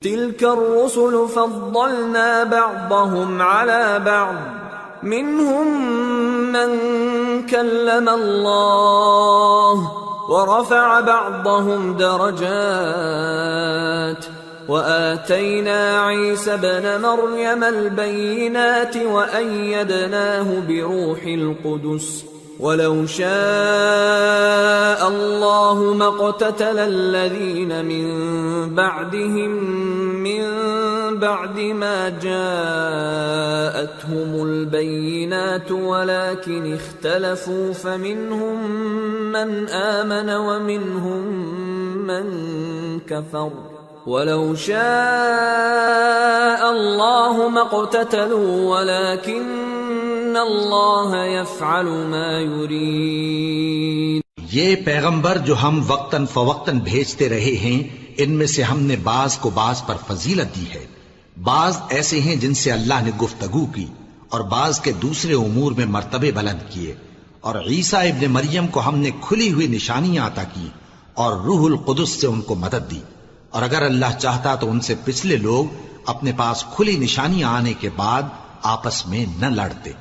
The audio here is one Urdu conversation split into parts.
تلك الرسل فضلنا بعضهم على بعض منهم من كلم الله ورفع بعضهم درجات وآتينا عيسى ابن مريم البينات وأيدناه بروح القدس ولو شاء الله ما اقتتل الذين من بعدهم من بعد ما جاءتهم البينات ولكن اختلفوا فمنهم من آمن ومنهم من كفر ولو شاء الله ما اقتتلوا ولكن اللہ یفعل ما یرید۔ یہ پیغمبر جو ہم وقتاً فوقتاً بھیجتے رہے ہیں، ان میں سے ہم نے بعض کو بعض پر فضیلت دی ہے، بعض ایسے ہیں جن سے اللہ نے گفتگو کی، اور بعض کے دوسرے امور میں مرتبے بلند کیے، اور عیسیٰ ابن مریم کو ہم نے کھلی ہوئی نشانیاں عطا کی اور روح القدس سے ان کو مدد دی، اور اگر اللہ چاہتا تو ان سے پچھلے لوگ اپنے پاس کھلی نشانیاں آنے کے بعد آپس میں نہ لڑتے،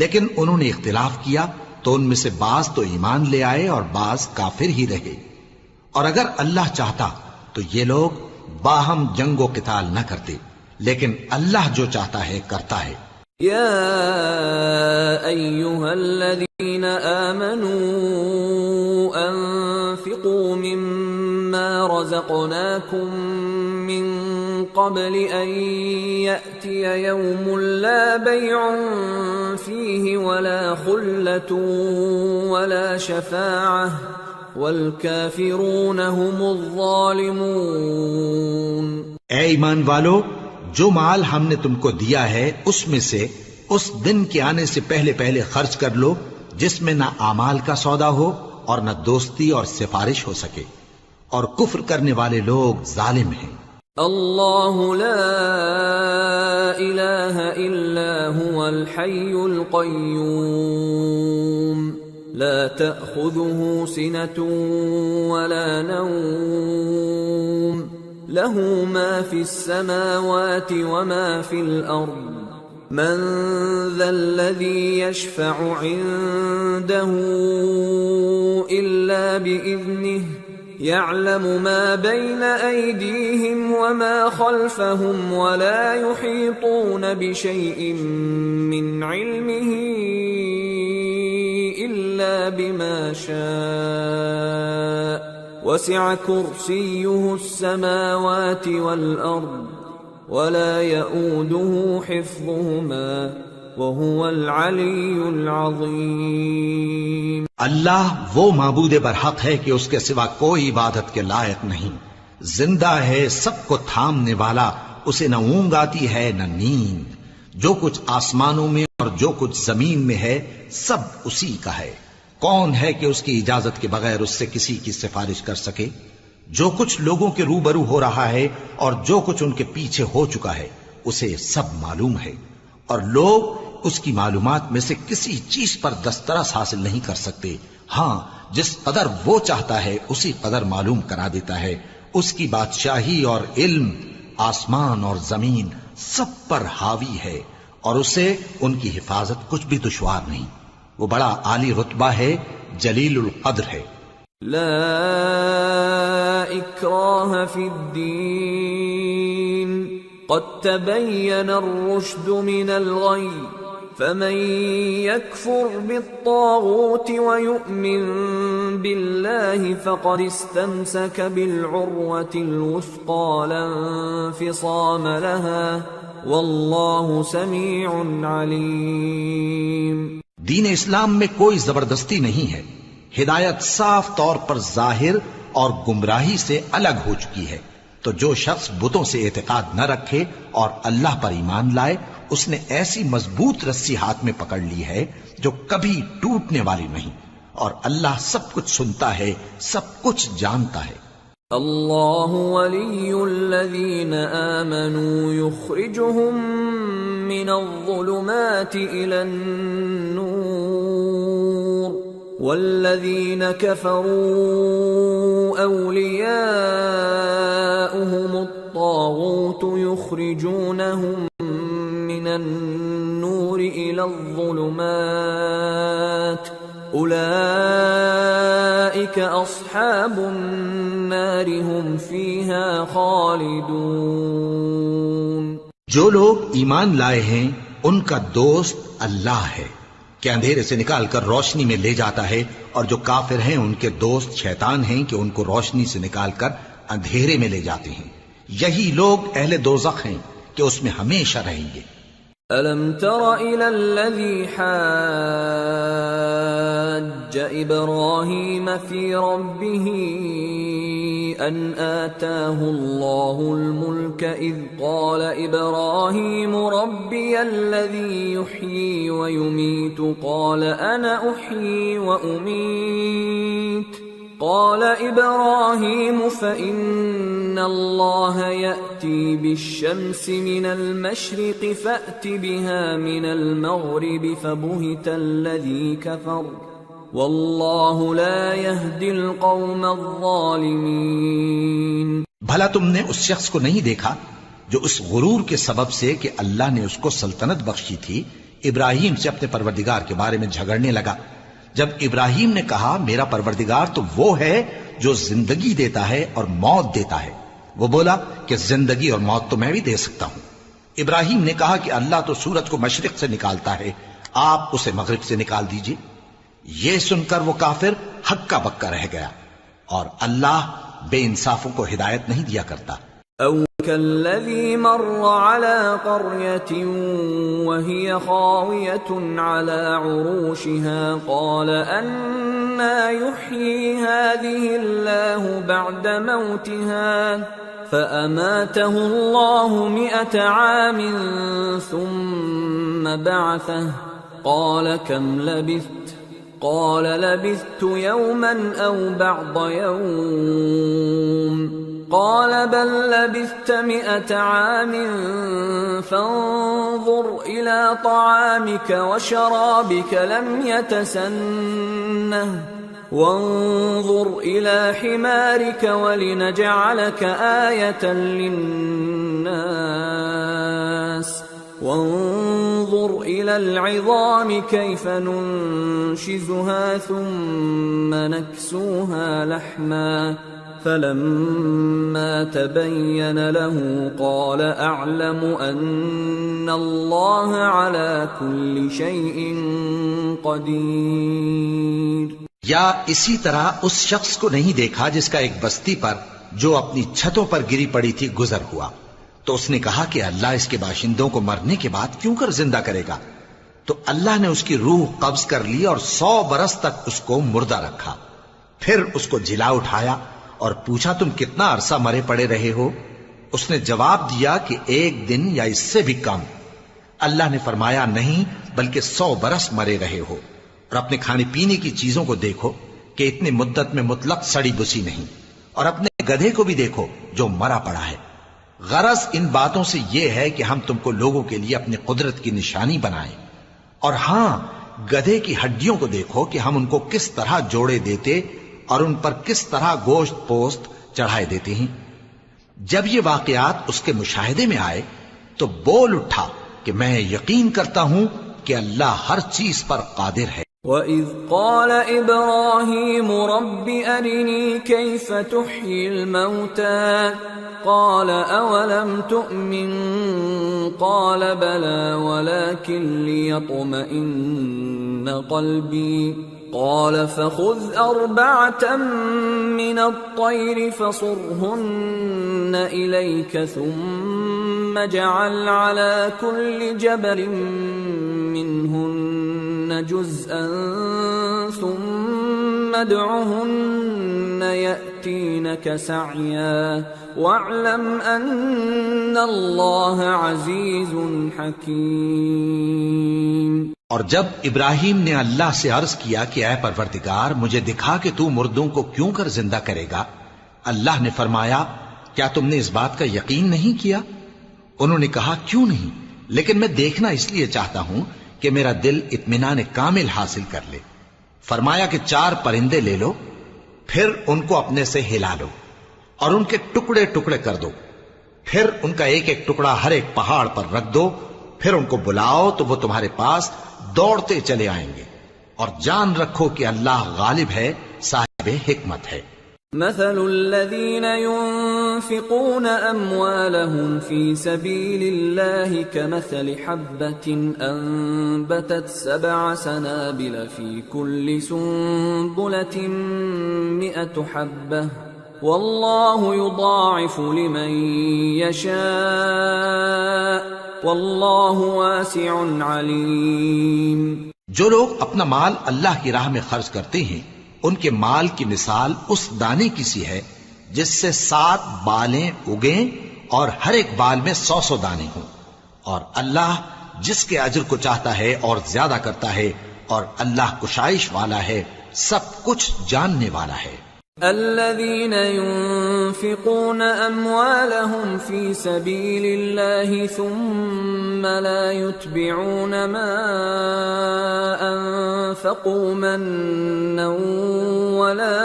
لیکن انہوں نے اختلاف کیا تو ان میں سے بعض تو ایمان لے آئے اور بعض کافر ہی رہے، اور اگر اللہ چاہتا تو یہ لوگ باہم جنگ و قتال نہ کرتے، لیکن اللہ جو چاہتا ہے کرتا ہے۔ یا ایھا الذین آمنوا انفقوا مما رزقناکم من قبل ان یأتی یوم لا بیع فیہ ولا خلة ولا شفاعة والکافرون هم الظالمون۔ اے ایمان والو، جو مال ہم نے تم کو دیا ہے اس میں سے اس دن کے آنے سے پہلے پہلے خرچ کر لو جس میں نہ اعمال کا سودا ہو اور نہ دوستی اور سفارش ہو سکے، اور کفر کرنے والے لوگ ظالم ہیں۔ اللہ لا الہ الا هو الحی القیوم لا تأخذه سنة ولا نوم له ما في السماوات وما في الأرض من ذا الذي يشفع عنده إلا بإذنه يعلم ما بين أيديهم وما خلفهم ولا يحيطون بشيء من علمه إلا بما شاء وسع كرسيه السماوات والأرض ولا يؤوده حفظهما وهو العلی العظیم۔ اللہ وہ معبود برحق ہے کہ اس کے سوا کوئی عبادت کے لائق نہیں، زندہ ہے، سب کو تھامنے والا، اسے نہ اونگ آتی ہے نہ نیند، جو کچھ آسمانوں میں اور جو کچھ زمین میں ہے سب اسی کا ہے۔ کون ہے کہ اس کی اجازت کے بغیر اس سے کسی کی سفارش کر سکے؟ جو کچھ لوگوں کے روبرو ہو رہا ہے اور جو کچھ ان کے پیچھے ہو چکا ہے اسے سب معلوم ہے، اور لوگ اس کی معلومات میں سے کسی چیز پر دسترس حاصل نہیں کر سکتے، ہاں جس قدر وہ چاہتا ہے اسی قدر معلوم کرا دیتا ہے۔ اس کی بادشاہی اور علم آسمان اور زمین سب پر حاوی ہے، اور اسے ان کی حفاظت کچھ بھی دشوار نہیں، وہ بڑا عالی رتبہ ہے، جلیل القدر ہے۔ لا اکراہ فی الدین قد تبین الرشد من الغی فمن يكفر بالطاغوت ويؤمن بالله فقد استمسك بالعروة الوثقى لا انفصام لها والله سميع عليم۔ دین اسلام میں کوئی زبردستی نہیں ہے، ہدایت صاف طور پر ظاہر اور گمراہی سے الگ ہو چکی ہے، تو جو شخص بتوں سے اعتقاد نہ رکھے اور اللہ پر ایمان لائے اس نے ایسی مضبوط رسی ہاتھ میں پکڑ لی ہے جو کبھی ٹوٹنے والی نہیں، اور اللہ سب کچھ سنتا ہے، سب کچھ جانتا ہے۔ اللہ ولی الذین آمنوا یخرجهم من الظلمات الى النور والذین کفروا اولیاؤهم الطاغوت يخرجونهم من النور إلى الظلمات أولئك أصحاب النار هم فيها خالدون۔ جو لوگ ایمان لائے ہیں ان کا دوست اللہ ہے کہ اندھیرے سے نکال کر روشنی میں لے جاتا ہے، اور جو کافر ہیں ان کے دوست شیطان ہیں کہ ان کو روشنی سے نکال کر اندھیرے میں لے جاتے ہیں۔ یہی لوگ اہل دوزخ ہیں کہ اس میں ہمیشہ رہیں گے۔ أَلَمْ تَرَ إِلَى الَّذِي حَاجَّ إِبْرَاهِيمَ فِي رَبِّهِ أَنْ آتَاهُ اللَّهُ الْمُلْكَ إِذْ قَالَ إِبْرَاهِيمُ رَبِّيَ الَّذِي يُحْيِي وَيُمِيتُ قَالَ أَنَا أُحْيِي وَأُمِيتُ قال إبراهيم فإن الله يأتي بالشمس من المشرق فأت بها من المغرب فبهت الذي كفر والله لا يهدي القوم الظالمين۔ بھلا تم نے اس شخص کو نہیں دیکھا جو اس غرور کے سبب سے کہ اللہ نے اس کو سلطنت بخشی تھی ابراہیم سے اپنے پروردگار کے بارے میں جھگڑنے لگا؟ جب ابراہیم نے کہا میرا پروردگار تو وہ ہے جو زندگی دیتا ہے اور موت دیتا ہے، وہ بولا کہ زندگی اور موت تو میں بھی دے سکتا ہوں۔ ابراہیم نے کہا کہ اللہ تو سورج کو مشرق سے نکالتا ہے، آپ اسے مغرب سے نکال دیجئے۔ یہ سن کر وہ کافر ہکا بکا رہ گیا، اور اللہ بے انصافوں کو ہدایت نہیں دیا کرتا۔ أو كالذي مر على قرية وهي خاوية على عروشها قال أنى يحيي هذه الله بعد موتها فأماته الله 100 عام ثم بعثه قال كم لبثت قال لبثت يوما أو بعض يوم قال بل لبثت 100 عام فانظر إلى طعامك وشرابك لم يتسنه وانظر إلى حمارك ولنجعلك آية للناس وانظر إلى العظام كيف ننشزها ثم نكسوها لحما فلما تبين له قال أعلم أن الله على كل شيء قدير۔ یا اسی طرح اس شخص کو نہیں دیکھا جس کا ایک بستی پر جو اپنی چھتوں پر گری پڑی تھی گزر ہوا، تو اس نے کہا کہ اللہ اس کے باشندوں کو مرنے کے بعد کیوں کر زندہ کرے گا؟ تو اللہ نے اس کی روح قبض کر لی اور 100 برس تک اس کو مردہ رکھا، پھر اس کو جلا اٹھایا اور پوچھا تم کتنا عرصہ مرے پڑے رہے ہو؟ اس نے جواب دیا کہ 1 دن یا اس سے بھی کم۔ اللہ نے فرمایا نہیں بلکہ 100 برس مرے رہے ہو، اور اپنے کھانے پینے کی چیزوں کو دیکھو کہ اتنی مدت میں مطلق سڑی بسی نہیں، اور اپنے گدھے کو بھی دیکھو جو مرا پڑا ہے۔ غرض ان باتوں سے یہ ہے کہ ہم تم کو لوگوں کے لیے اپنی قدرت کی نشانی بنائیں، اور ہاں گدھے کی ہڈیوں کو دیکھو کہ ہم ان کو کس طرح جوڑے دیتے اور ان پر کس طرح گوشت پوست چڑھائے دیتے ہیں۔ جب یہ واقعات اس کے مشاہدے میں آئے تو بول اٹھا کہ میں یقین کرتا ہوں کہ اللہ ہر چیز پر قادر ہے۔ وَإِذْ قَالَ إِبْرَاهِيمُ رَبِّ أَرِنِي كَيْفَ تُحْيِي الْمَوْتَى قَالَ أَوَلَمْ تُؤْمِنْ قَالَ بَلَى وَلَكِنْ لِيَطْمَئِنَّ قَلْبِي قال فخذ 4 من الطير فصرهن إليك ثم اجعل على كل جبل منهن جزءا ثم ادعهن يأتينك سعيا واعلم أن الله عزيز حكيم۔ اور جب ابراہیم نے اللہ سے عرض کیا کہ اے پروردگار مجھے دکھا کہ تو مردوں کو کیوں کر زندہ کرے گا، اللہ نے فرمایا کیا تم نے اس بات کا یقین نہیں کیا؟ انہوں نے کہا کیوں نہیں، لیکن میں دیکھنا اس لیے چاہتا ہوں کہ میرا دل اطمینان کامل حاصل کر لے۔ فرمایا کہ 4 پرندے لے لو، پھر ان کو اپنے سے ہلا لو اور ان کے ٹکڑے ٹکڑے کر دو، پھر ان کا ایک ایک ٹکڑا ہر ایک پہاڑ پر رکھ دو، پھر ان کو بلاؤ تو وہ تمہارے پاس دوڑتے چلے آئیں گے، اور جان رکھو کہ اللہ غالب ہے، صاحب حکمت ہے۔ مثل الذين ينفقون أموالهم في سبيل الله كمثل حبة أنبتت 7 سنابل في كل سنبلة 100 حبة والله يضاعف لمن يشاء والله واسع عليم۔ جو لوگ اپنا مال اللہ کی راہ میں خرچ کرتے ہیں، ان کے مال کی مثال اس دانے کی سی ہے جس سے 7 بالیں اگیں اور ہر ایک بال میں 100 دانے ہوں، اور اللہ جس کے اجر کو چاہتا ہے اور زیادہ کرتا ہے، اور اللہ کشائش والا ہے، سب کچھ جاننے والا ہے۔ الذين ينفقون أموالهم في سبيل الله ثم لا يتبعون ما أنفقوا منا ولا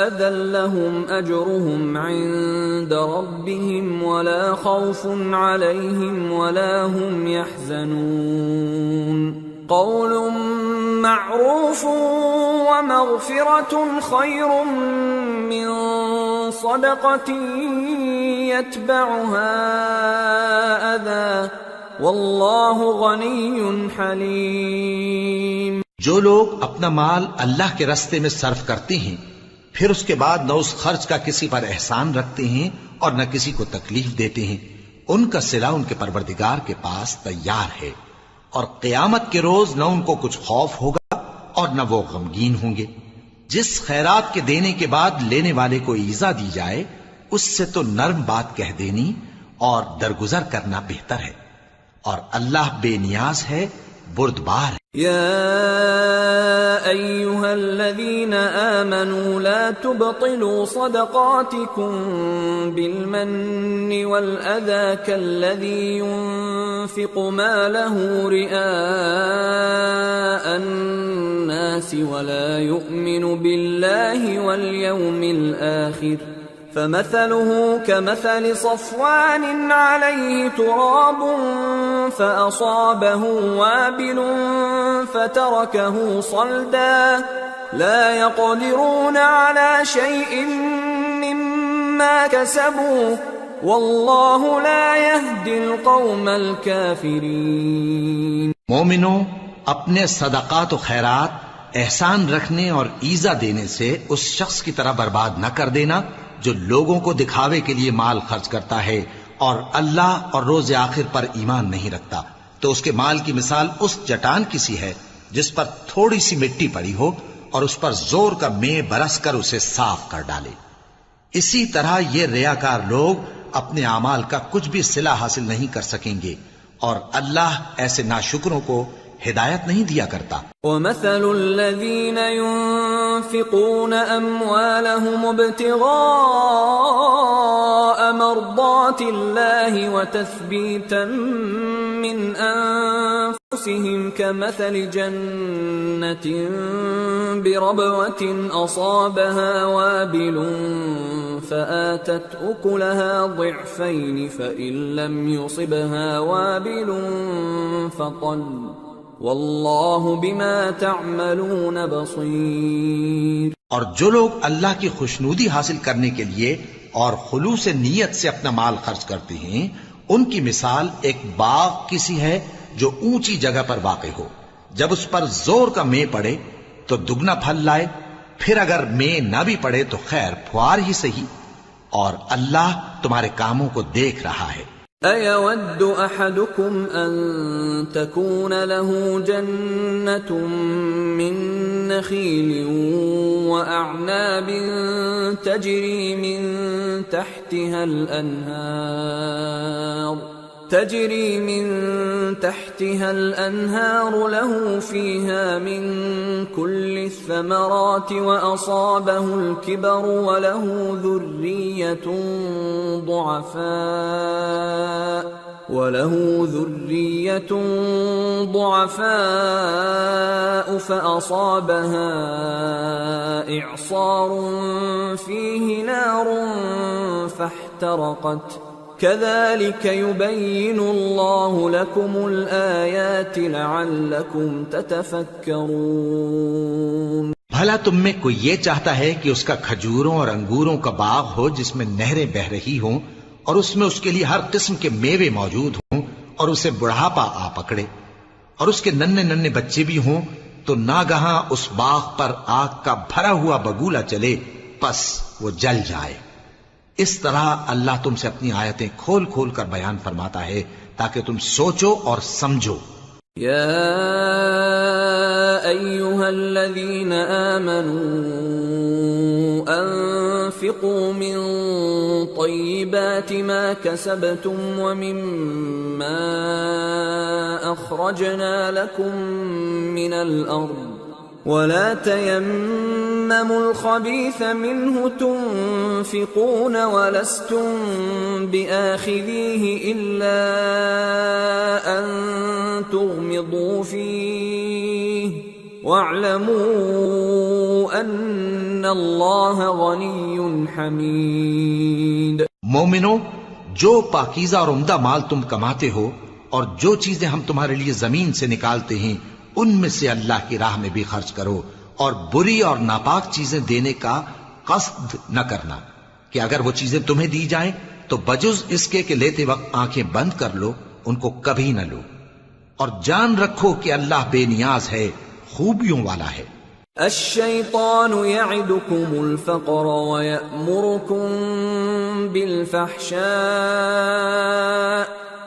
أذى لهم أجرهم عند ربهم ولا خوف عليهم ولا هم يحزنون قول معروف ومغفرة خير من صدقة يتبعها أذى والله غني حليم۔ جو لوگ اپنا مال اللہ کے راستے میں صرف کرتے ہیں، پھر اس کے بعد نہ اس خرچ کا کسی پر احسان رکھتے ہیں اور نہ کسی کو تکلیف دیتے ہیں، ان کا صلہ ان کے پروردگار کے پاس تیار ہے، اور قیامت کے روز نہ ان کو کچھ خوف ہوگا اور نہ وہ غمگین ہوں گے۔ جس خیرات کے دینے کے بعد لینے والے کو ایذا دی جائے، اس سے تو نرم بات کہہ دینی اور درگزر کرنا بہتر ہے، اور اللہ بے نیاز ہے، بردبار ہے۔ يا أيها الذين آمنوا لا تبطلوا صدقاتكم بالمن والأذى كالذي ينفق ماله رئاء الناس ولا يؤمن بالله واليوم الآخر فمثله كمثل صفوان عليه تراب فأصابه وابل فتركه صلدا لا يقدرون على شيء مما كسبوا والله لا يهدي القوم الكافرين۔ مومنوں، اپنے صدقات و خیرات احسان رکھنے اور ایذا دینے سے اس شخص کی طرح برباد نہ کر دینا جو لوگوں کو دکھاوے کے لیے مال خرچ کرتا ہے اور اللہ اور روز آخر پر ایمان نہیں رکھتا، تو اس کے مال کی مثال اس چٹان کی سی ہے جس پر تھوڑی سی مٹی پڑی ہو اور اس پر زور کا مے برس کر اسے صاف کر ڈالے۔ اسی طرح یہ ریاکار لوگ اپنے اعمال کا کچھ بھی صلہ حاصل نہیں کر سکیں گے، اور اللہ ایسے ناشکروں کو ہدایت نہیں دیا کرتا۔ وَمَثَلُ الَّذِينَ يُنفِقُونَ أَمْوَالَهُمُ ابْتِغَاءَ مَرْضَاتِ اللَّهِ وَتَثْبِيتًا مِّنْ أَنفُسِهِمْ كَمَثَلِ جَنَّةٍ بِرَبْوَةٍ أَصَابَهَا وَابِلٌ فَآتَتْ أُكُلَهَا ضِعْفَيْنِ فَإِن لَّمْ يُصِبْهَا وَابِلٌ فَطَلٌّ واللہ بما تعملون بصیر۔ اور جو لوگ اللہ کی خوشنودی حاصل کرنے کے لیے اور خلوص نیت سے اپنا مال خرچ کرتے ہیں، ان کی مثال ایک باغ کی سی ہے جو اونچی جگہ پر واقع ہو، جب اس پر زور کا مے پڑے تو دگنا پھل لائے، پھر اگر مے نہ بھی پڑے تو خیر پھوار ہی صحیح، اور اللہ تمہارے کاموں کو دیکھ رہا ہے۔ أَيَوَدُّ أَحَدُكُمْ أَن تَكُونَ لَهُ جَنَّةٌ مِّن نَّخِيلٍ وَأَعْنَابٍ تَجْرِي مِن تحتها الأنهار له فيها من كل الثمرات وأصابه الكبر وله ذرية ضعفاء فأصابها إعصار فيه نار فاحترقت كذلك يبين الله لكم الآيات لعلكم تتفكرون۔ بھلا تم میں کوئی یہ چاہتا ہے کہ اس کا کھجوروں اور انگوروں کا باغ ہو جس میں نہریں بہ رہی ہوں اور اس میں اس کے لیے ہر قسم کے میوے موجود ہوں اور اسے بڑھاپا آ پکڑے اور اس کے ننھے ننھے بچے بھی ہوں تو ناگہاں اس باغ پر آگ کا بھرا ہوا بگولا چلے پس وہ جل جائے؟ اس طرح اللہ تم سے اپنی آیتیں کھول کھول کر بیان فرماتا ہے تاکہ تم سوچو اور سمجھو۔ يا أيها الذين آمنوا أنفقوا من طيبات ما كسبتم ومما أخرجنا لكم من الأرض ولا تيمموا الخبيث منه تنفقون ولستم بآخذيه إلا أن تغمضوا فيه واعلموا أن الله غني حميد۔ مومنو، جو پاکیزہ اور عمدہ مال تم کماتے ہو اور جو چیزیں ہم تمہارے لیے زمین سے نکالتے ہیں ان میں سے اللہ کی راہ میں بھی خرچ کرو، اور بری اور ناپاک چیزیں دینے کا قصد نہ کرنا کہ اگر وہ چیزیں تمہیں دی جائیں تو بجز اس کے کہ لیتے وقت آنکھیں بند کر لو ان کو کبھی نہ لو، اور جان رکھو کہ اللہ بے نیاز ہے، خوبیوں والا ہے۔ الشیطان یعدکم الفقر ویأمرکم بالفحشاء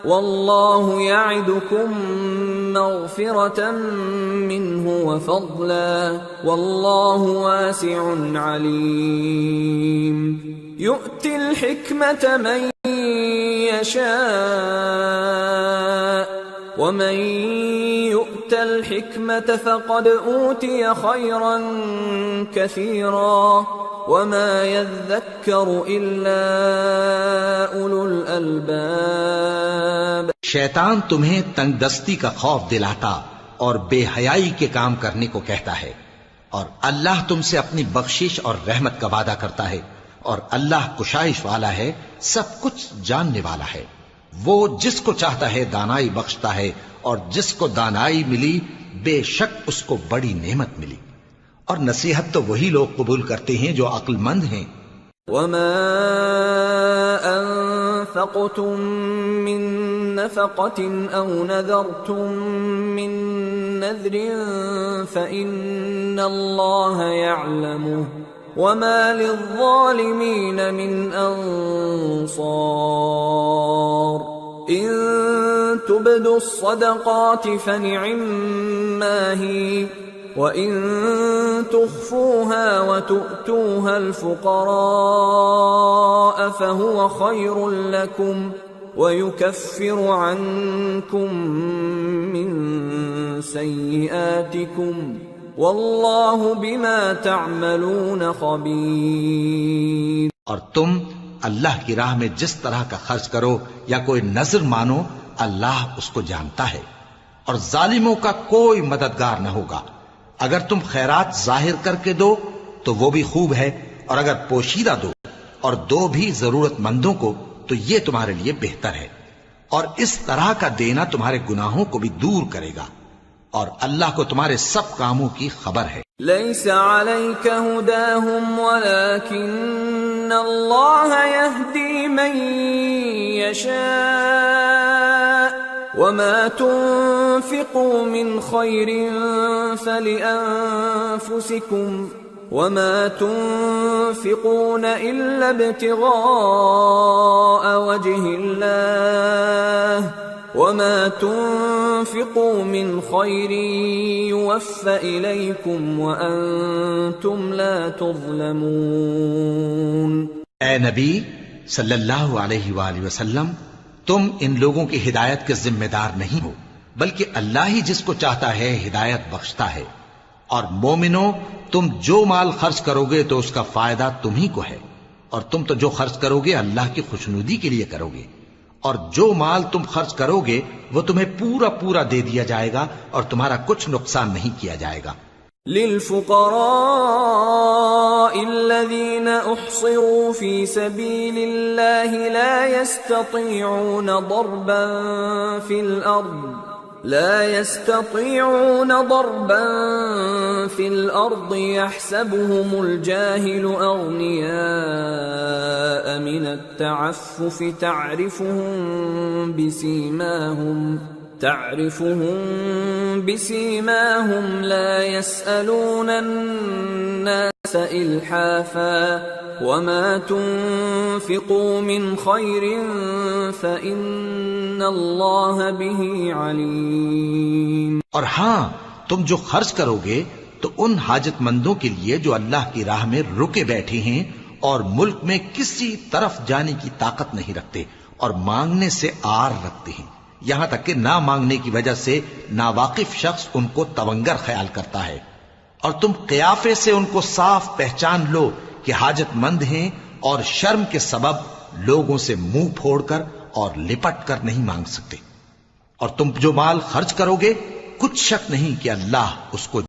واللہ یعدکم مغفرة منہ وفضلا واللہ واسع علیم۔ یؤتی الحکمة من یشاء ومن يؤت الحكمة فقد أوتي خيرا كثيرا وما يذكر إلا أولو الألباب۔ شیطان تمہیں تنگ دستی کا خوف دلاتا اور بے حیائی کے کام کرنے کو کہتا ہے، اور اللہ تم سے اپنی بخشش اور رحمت کا وعدہ کرتا ہے، اور اللہ کشائش والا ہے، سب کچھ جاننے والا ہے۔ وہ جس کو چاہتا ہے دانائی بخشتا ہے، اور جس کو دانائی ملی بے شک اس کو بڑی نعمت ملی، اور نصیحت تو وہی لوگ قبول کرتے ہیں جو عقل مند ہیں۔ وما انفقتم من نفقة او نذرتم من نذر فإن الله يعلمه وما للظالمين من انصار۔ ان تبدوا الصدقات فنعما هي وَإِن تُخْفُوهَا وَتُؤْتُوهَا الْفُقَرَاءَ فَهُوَ خَيْرٌ لَكُمْ وَيُكَفِّرُ عَنْكُمْ مِنْ سَيِّئَاتِكُمْ وَاللَّهُ بِمَا تَعْمَلُونَ خَبِيرٌ۔ اور تم اللہ کی راہ میں جس طرح کا خرچ کرو یا کوئی نذر مانو، اللہ اس کو جانتا ہے، اور ظالموں کا کوئی مددگار نہ ہوگا۔ اگر تم خیرات ظاہر کر کے دو تو وہ بھی خوب ہے، اور اگر پوشیدہ دو اور دو بھی ضرورت مندوں کو تو یہ تمہارے لیے بہتر ہے، اور اس طرح کا دینا تمہارے گناہوں کو بھی دور کرے گا، اور اللہ کو تمہارے سب کاموں کی خبر ہے۔ لیس علیک ہداہم ولکن اللہ یہدی من یشاء وما تنفقوا من خیر فلأنفسکم وما تنفقون الا ابتغاء وجه اللہ وما تنفقوا من خیر یوفى الیکم وانتم لا تظلمون۔ اے نبی صلی اللہ علیہ وآلہ وسلم، تم ان لوگوں کی ہدایت کے ذمہ دار نہیں ہو، بلکہ اللہ ہی جس کو چاہتا ہے ہدایت بخشتا ہے۔ اور مومنو، تم جو مال خرچ کرو گے تو اس کا فائدہ تم ہی کو ہے، اور تم تو جو خرچ کرو گے اللہ کی خوشنودی کے لیے کرو گے، اور جو مال تم خرچ کرو گے وہ تمہیں پورا پورا دے دیا جائے گا اور تمہارا کچھ نقصان نہیں کیا جائے گا۔ للفقراء الذين احصروا في سبيل الله لا يستطيعون ضربا في الأرض يحسبهم الجاهل أغنياء من التعفف تعرفهم بسيماهم لا يسألون الناس إلحافا وما تنفقوا من خير فإن الله به عليم. اور ہاں تم جو خرچ کرو گے تو ان حاجت مندوں کے لیے جو اللہ کی راہ میں رکے بیٹھے ہیں اور ملک میں کسی طرف جانے کی طاقت نہیں رکھتے اور مانگنے سے آر رکھتے ہیں، یہاں تک کہ نہ مانگنے کی وجہ سے ناواقف شخص ان کو تونگر خیال کرتا ہے، اور تم قیافے سے ان کو صاف پہچان لو کہ حاجت مند ہیں اور شرم کے سبب لوگوں سے منہ پھوڑ کر اور لپٹ کر نہیں مانگ سکتے. اور تم جو مال خرچ کرو گے کچھ شک نہیں کہ اللہ اس کو